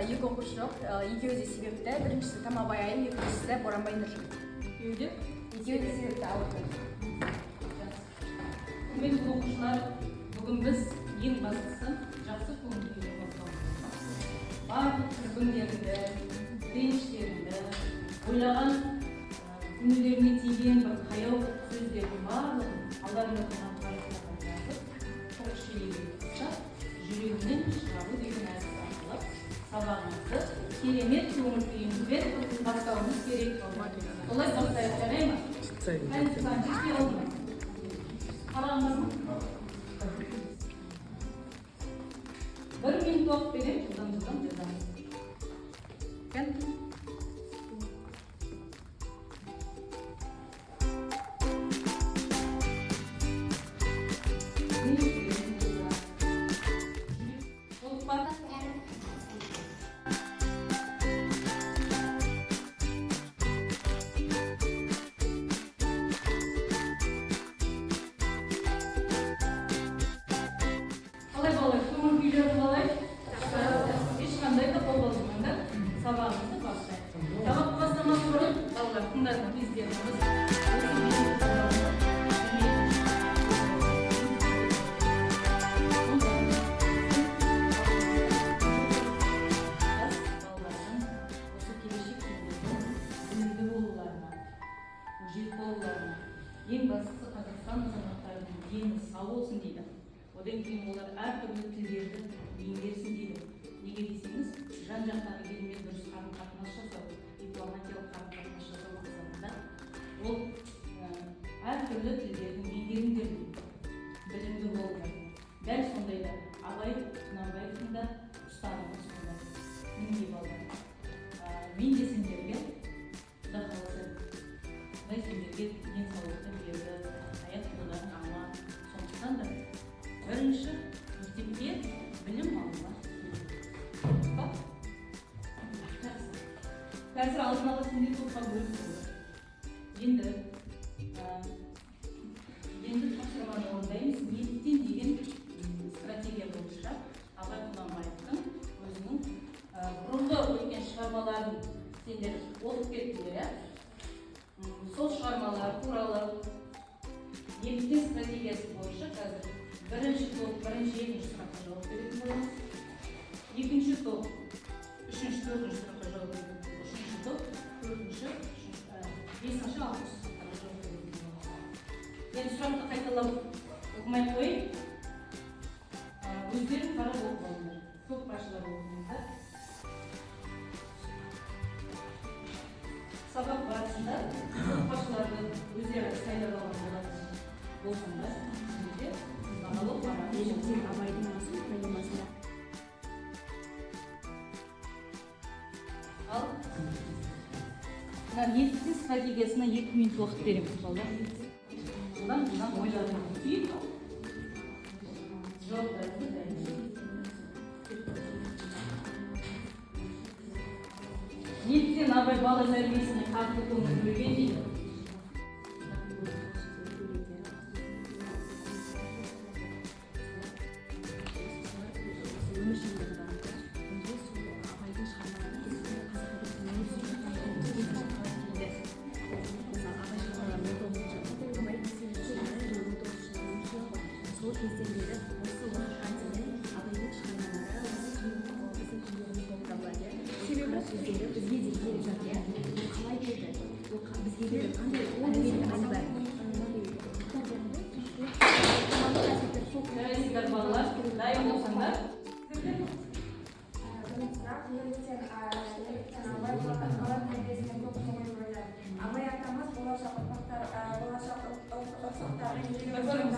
екі оқушы жоқ. Екеуі де себепті. Біріншісі Тамабай Айым, екіншісі Боранбай Нұржігіт. Екеуі де себепті ауырды. Құрметті оқушылар, бүгін біз ең бастысы жақсы көңіл-күйге бастауымыз. Барлық күндеріңді, реніштеріңді, ойлаған күнделеріне тиген бір қаяу сөздердің барлығын алдарында тұрған қарастарға жазып, тоқ шелегіне ұстап, жүрегінен шығару деген әдіс арқылы сабағымызды керемет көңіл-күйімізбен бастауымыз керек. Олай бастайық, жарай ма? Қараңыз ма? 1 минут уақыт беремін, жылдам жазамыз. Қалай балалар, көңіл күйлері қалай? Ешқандай да қобалжымаңда сабағымызды бастайық. Сабақ бастамас бұрын балалар тыңдаңдар, өздеріңіз ең бастысы Қазақстан азаматтарының дені сау болсын дейді. Одан кейін олар әртүрлі тілдерді меңгерсін дейді. Неге десеңіз, жан-жақтағы елмен дұрыс қарым-қатынас жасау, дипломатиялық қарым-қатынас жасау мақсатында ол әртүрлі тілдерді меңгеріңдер дейді. Білімді болыңдар. Дәл сондайда Абай Құнанбаевтың да ұстанымы сондай. Мінекей балалар. Мен де сендерге Құда қаласа сендерге денсаулықты берді, аяқ-қолдарын ама. Сондықтан да бірінші мектепте білім алуға бақ. Қазір алдын ала сендер топқа бөліп болды. Енді тапсырманы орындаймыз. Неліктен деген стратегия бойынша Абай Құнанбаевтың өзінің бұрынғы өткен шығармаларын сендер оқып кеттіңдер. Сол шығармалар туралы неліктен стратегиясы бойынша қазір бірінші топ, екінші сұраққа жауап беретін боламыз. Екінші топ, үшінші, төртінші сұраққа жауап беретін боламыз. Үшінші топ, төртінші, бесінші, алтыншы сұраққа жауап беретін боламыз. Енді сұрақты қайталап оқымай қойып, өздерін қарап оқып алыңдар. Топ басшылар оқыңыздар. Сабақ барысында топ-басшыларды өздері сайлап алған болсаңдар, сізде монолог бар. Абайдың поэмасында. Ал неліктен стратегиясына 2 минут уақыт береміз, балалар. Содан ойларыңызды түйіп, жауаптарыңызды дайындаңыз. Неліктен Абай бала тәрбиесіне қатты көңіл бөлген дейді? Жарайсыздар балалар, дайын болсаңдар. Абай атамыз болашақ ұрпақтардың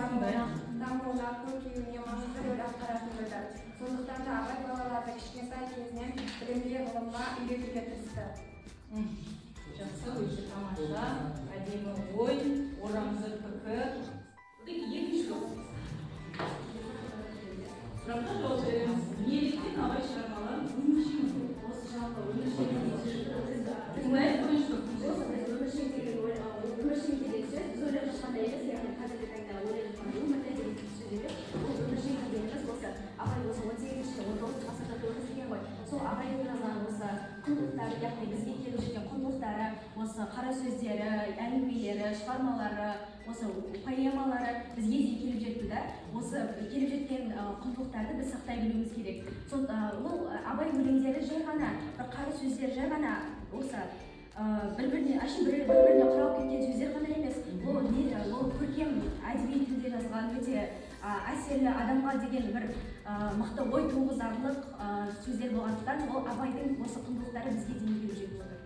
дамуына, көркеюіне маңызды рөл атқаратындығы. Сондықтан да Абай балаларды кішкентай кезінен білімге, ғылымға үйретуге тырысты. Жақсы, өте тамаша, әдемі ой, орамды пікір. Екінші топ. Сұраққа жауап береміз. Неліктен Абай шығармаларын өміршең осы жалпы өміршең тыңдайық бірінші топ. Өміршең деген сөз біз ойлап жатқандай емес, яғни қазіргі таңда ойлап жатқан өмірде деген сөз емес. Ол өміршең дегеніміз осы Абай болса 18-19 ғасырда өмір сүрген ғой. сол абайдың жазған осы құндылықтары, яғни бізге келіп жеткен құндылықтары, осы қара сөздері, әңгімелері, шығармалары, осы поэмалары бізге де келіп жетті да. Осы келіп жеткен құндылықтарды біз сақтай білуіміз керек. Ол абай өлеңдері жай ғана бір қара сөздер, жай ғана осы бір-біріне құралып кеткен сөздер ғана емес. Ол көркем әдеби тілде жазған, өте әсерлі, адамға деген бір мықты ой туғызарлық сөздер болғандықтан ол абайдың осы құндылықтары бізге дейін келіп жетіп отыр.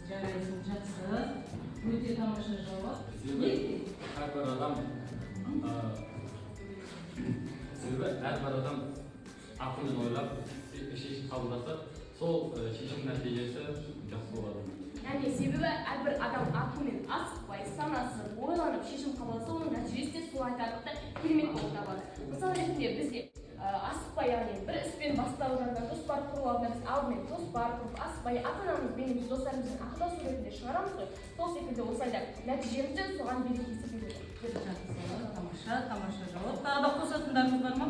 Жарайсың, жақсы. Өте тамаша жауап. Әрбір адам ақылмен ойлап шешім қабылдаса, сол шешім нәтижесі жақсы болады. Яғни себебі әрбір адам ақылмен асықпай, санасып, ойланып шешім қабылдаса, оның нәтижесі де сол айтарлықтай керемет болып табылады. Мысалы ретінде бізде асықпай, яғни бір іспен бастау жағында жоспар құру алдында біз алдымен жоспар құрып, асықпай ата-анамызбен немесе достарымызбен ақылдасу ретінде шығарамыз ғой. Сол секілді осылайда нәтижеміз де соған берекесі береді. Тамаша жауап. Тағы да қосатындарыңыз бар ма?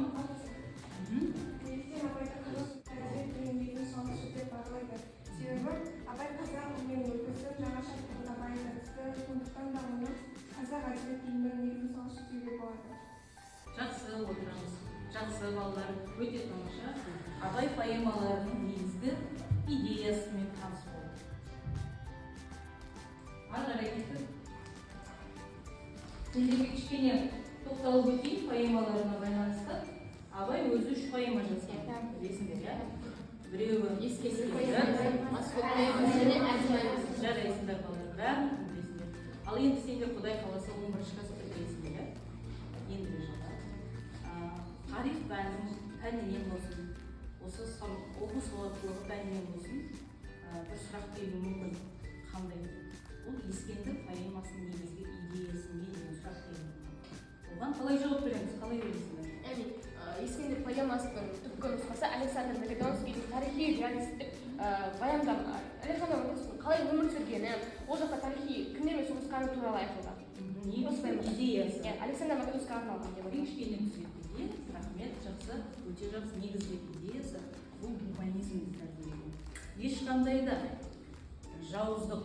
Себебі абай қазақ тілінің үлгісін жаңаша тұрғыда баяндатты, сондықтан да оны қазақ әдебиет тілінің негізін салушы деуге болады. Жақсы, отырамыз. Жақсы, балалар, өте тамаша. Абай поэмаларының негізгі идеясымен таныс болды. Ары қарай кеттік. Сендерге кішкене тоқталып өтейін поэмаларына байланысты. Абай өзі 3 поэма жазған. Білесіңдер, иә? Біреуі жарайсыңдар балалар, бәрін білесіңдер. Ал енді сендер Құдай қаласа 11-ші класста білесіңдер, иә? Ендігі жылда. Тарих пәнінен болсын, осы облыс сауаттылығы пәнінен болсын, бір сұрақ қоюы мүмкін. Қандай? Ол Ескендір поэмасының негізгі идеясы не деген сұрақ қоюы мүмкін. Оған қалай жауап береміз? Қалай ойлайсыңдар? Ескендір поэмасының түпкі нұсқасы Александр Македонскийдің тарихи реалистік баяндама. Александр Македонскийдің қалай өмір сүргені, ол жақта тарихи кімдермен соғысқаны туралы айтылған. Негізгі идеясы. Александр Македонскийге арналған деп ойлаймын. Кішкене түзетуде, рахмет, жақсы, өте жақсы. Негізгі идеясы бұл гуманизмді тәрбиелеу. Ешқандай да жауыздық,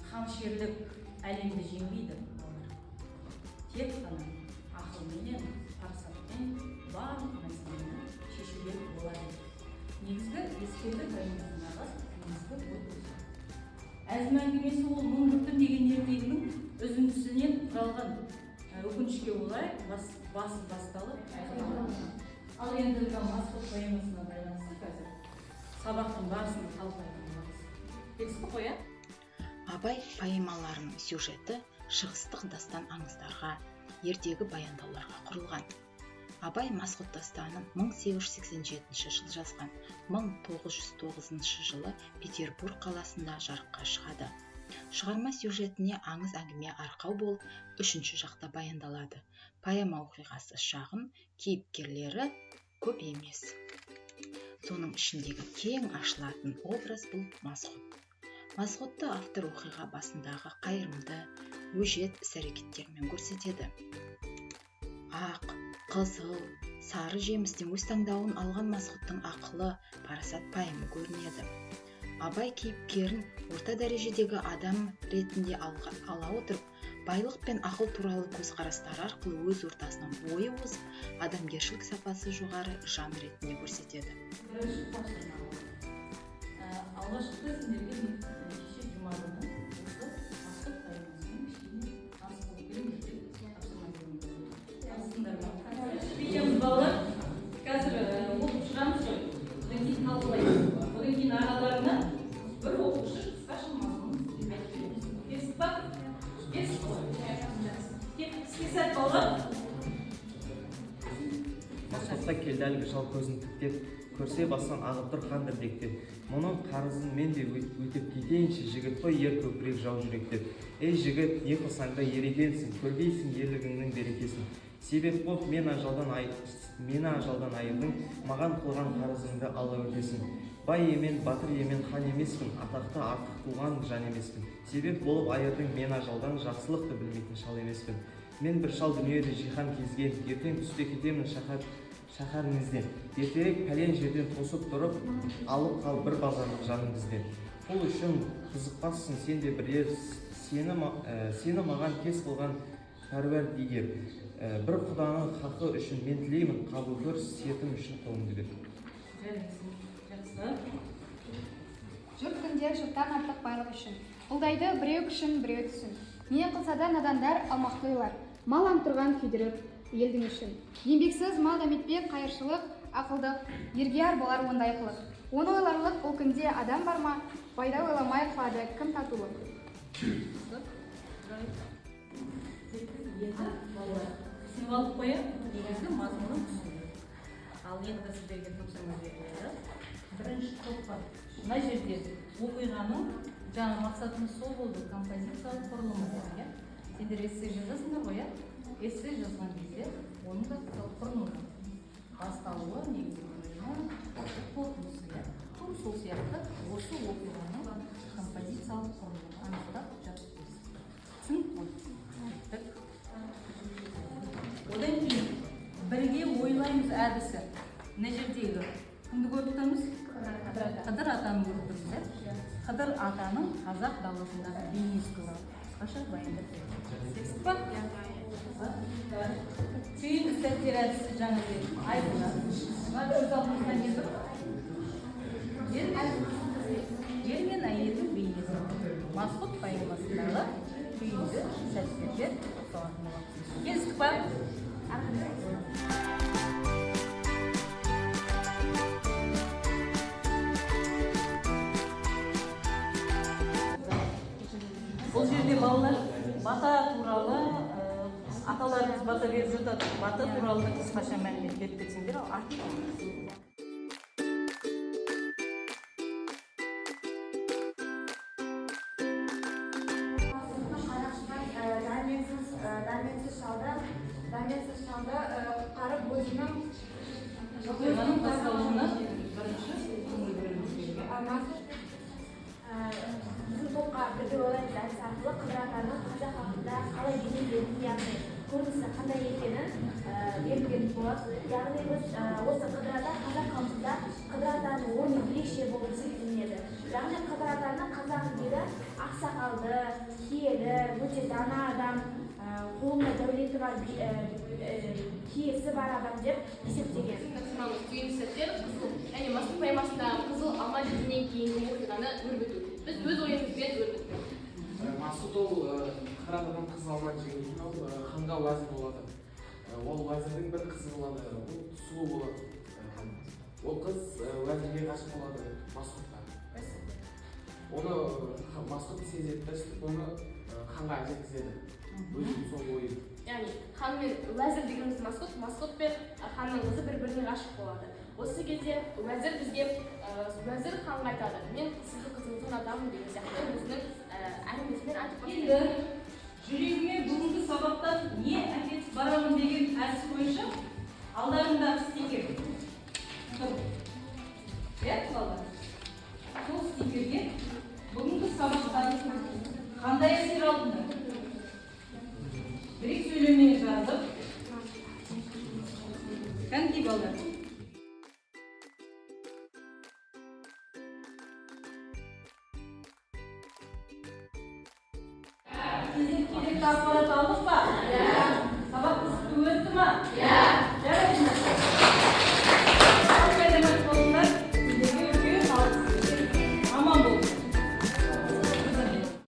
қаншерлік әлемді жеңбейді. Тек қана ақылменен, парасатпен барлық мәселені шешуге болады. Негізгі Ескендір поэмасындағы негізгі ой осы. Әзім әңгімесі ол мың бір түн деген ертегінің үзіндісінен құралған. Өкінішке орай басы басталып аяқталған. Ал енді Масқұт поэмасына байланысты қазір сабақтың барысында талқылайтын боламыз. Келістік қой, иә? Абай поэмаларының сюжеті шығыстық дастан аңыздарға, ертегі баяндауларға құрылған. Абай Масқұт дастанын 1887 жыл жазған, 1909 жылы Петербург қаласында жарыққа шығады. Шығарма сюжетіне аңыз әңгіме арқау болып, 3-ші жақта баяндалады. Поэма оқиғасы шағын, кейіпкерлері көп емес. Соның ішіндегі кең ашылатын образ бұл Масқұт. Масқұтты автор оқиға басындағы қайырымды, өжет іс-әрекеттермен көрсетеді. Ақ, қызыл, сары жемістен өз таңдауын алған Масқұттың ақылы, парасат пайымы көрінеді. Абай кейіпкерін орта дәрежедегі адам ретінде ала отырып, байлық пен ақыл туралы көзқарастары арқылы өз ортасынан бойы озып, адамгершілік сапасы жоғары жан ретінде көрсетеді. Бірінші тапсырма. Алғашқы сендерге кеше жұма күні осы Масқұт поэмасымен кішкене таныс болып келіңдер деп тапсырма беруім. Танысыңдар ма? Бүйтеміз балалар. Қазір оқып шығамыз ғой. Одан кейін талқылаймыз. Одан кейін араларына бір оқушы қысқаша мазмұнын айтып береміз. Келістік па? Келістік қой. Тек іске сәт балалар. Масқұтқа келді әлгі шал көзін тіктеп, көрсе басынан ағып тұр қан дірдектеп. Мұның қарызын мен де өтеп кетейінші, жігіт қой ер көкірек жау жүректеп. Ей жігіт, не қылсаң да ер екенсің, көргейсің ерлігіңнің берекесін. Себеп боп мені ажалдан айырдың, маған қылған қарызыңды ала өтесің. Бай емен, батыр емен, хан емеспін, атақты артық туған жан емеспін. Себеп болып айырдың мен ажалдан, жақсылықты білмейтін шал емеспін. Мен бір шал дүниеде жихан кезген, ертең түсте кетемін шәһәріңізден, ертерек пәлен жерден тосып тұрып, алып қал бір базарлық жаның бізден. Бұл үшін қызықпассың сен де бірер, сені маған кез қылған пәрвәрдігер. Бір құданың хақы үшін мен тілеймін, қабыл көр сертім үшін қолымды бер. Жақсы. Жұрт күндер жұрттан артық байлық үшін. Бұлдайды біреу күшін, біреу түсін. Не қылса да надандар алмақты ойлар. Мал антұрған күйдіріп елдің үшін. Еңбексіз мал дәметпек қайыршылық, ақылдық, ергияр болар ондай қылық. Оны ойларлық бұл күнде адам бар ма? Пайда ойламай қылады кім татулық. Түсініп алып қоя, негізгі мазмұнын түсінді. Ал енді сіздерге тапсырма беріледі. Бірінші топқа мына жерде оқиғаның жаңа мақсатымыз сол болды, композициялық құрылымы. Сендер эссе жазасыңдар ғой, эссе жазған кезде оның да құрылымы. Басталуы, негізгі қорытындысы. Тур сол сияқты осы оқиғаның композициялық құрылымы анықтап жатырмыз. Түсініп одан кейін бірге ойлаймыз әдісі. Мына жердегі кімді көріп тұрмыз? Қыдыр атаны көріп тұрмыз. Қыдыр атаның қазақ даласындағы бейнесі туралы қысқаша баяндап береміз. Па? Түйінді сәттер әдісі жаңа айтылады. Көз алдымызға не тұр? Ер мен әйелдің бейнесі. Масғұт поэмасындағы түйінді сәттерге тоқталатын боламыз. Келістік па? Бұл жерде балалар бата туралы аталарымыз бата беріп жатады. Бата туралы қысқаша мәлімет беріп кетсеңдер, дәрменсіз шалды құтқарып өзінің басталуына бірінші Bizim topқа бірге ойлаймыз әдісі арқылы Қыдыр атаның қазақ халқында қалай бейнеленетінін, яғни көрінісі қандай екенін белгілейтін болады. Яғни біз осы Қыдыр ата қазақ халқында Қыдыр атаның орны ерекше болып сезіледі. Яғни Қыдыр атаны қазақ елдері ақсақалды, киелі, өте дана адам, қолында дәулеті бар, киесі бар адам деп есептеген. Түйінді сәттер қызыл, және Масғұт поэмасындағы қызыл алма жүзінен кейінгі оқиғаны өрбіту. Біз өз ойымызбен өрбіту. Масғұт ол Қыдыр атадан қыз алма жегеннен ол ханға уәзір болады. Ол уәзірдің бір қызы болады, ол сұлу болады. Ол қыз уәзірге ғашық болады Масғұтқа. Оны Масғұт сезеді, оны ханға жеткізеді. Өзінің сол ойы. Яғни хан мен уәзір дегеніміз Масғұт пен ханның қызы бір-біріне ғашық болады. Осы кезде уәзір ханға айтады, мен сізді қызыңызды ұнатамын деген сияқты өзінің әңгімесімен айтып енді жүрегіме бүгінгі сабақтан не әкетіп барамын деген әдіс бойынша алдарындағы стикер тұр. Сол стикерге бүгінгі сабақтан қандай әсер алдыңдар? Бір сөйлемені жазып, кәнекей балдар.